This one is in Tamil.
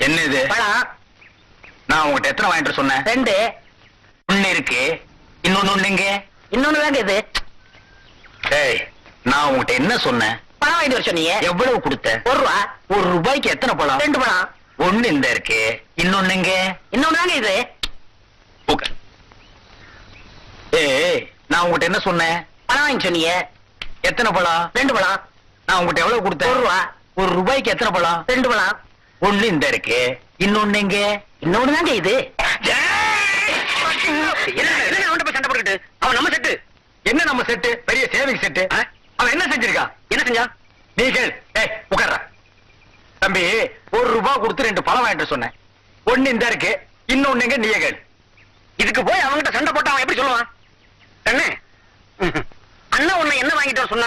என்ன இது பழம் நான் உங்ககிட்ட எத்தனை வாங்கிட்டு சொன்னேன்? 2. ஒண்ணு இருக்கு, இன்னொன்னு எங்க? இன்னொன்னு தாங்க இது. டேய், நான் உங்ககிட்ட என்ன சொன்னேன்? பழம் வாங்கிட்டு வர சொன்னீங்க. எவ்வளவு கொடுத்த? 1 ரூபா. 1 ரூபாய்க்கு எத்தனை பழம்? 2 பழம். ஒண்ணு இந்த இருக்கு, இன்னொன்னு எங்க? இன்னொன்னு தாங்க இது. உட்கார். ஏய், நான் உங்ககிட்ட என்ன சொன்னேன்? பழம் வாங்கி சொன்னீங்க. எத்தனை பழம்? 2 பழம். நான் உங்ககிட்ட எவ்வளவு கொடுத்தேன்? 1 ரூபா. 1 ரூபாய்க்கு எத்தனை பழம்? 2 பழம். ஒண்ணு இந்த இருக்கு, இன்னொன்னு எங்க? இன்னொன்னு தாங்க இது. என்ன அவன் போய் சண்டை போட்டுக்கிட்டு? அவன் நம்ம செட்டு. என்ன நம்ம செட்டு? பெரிய சேவிங் செட்டு. அவன் என்ன செஞ்சிருக்கா? என்ன செஞ்சா? நீ கேள். ஏய், உட்கார்றா. தம்பி, 1 ரூபாய் கொடுத்து 2 பழம் வாங்கிட்டு சொன்னேன். ஒண்ணு இந்த இருக்கு, இன்னொன்னு எங்க? நீயே கேள். இதுக்கு போய் அவன்கிட்ட சண்டை போட்டு அவன் எப்படி சொல்லுவான்? அண்ணா உன்னை என்ன வாங்கிட்டு வர சொன்னா?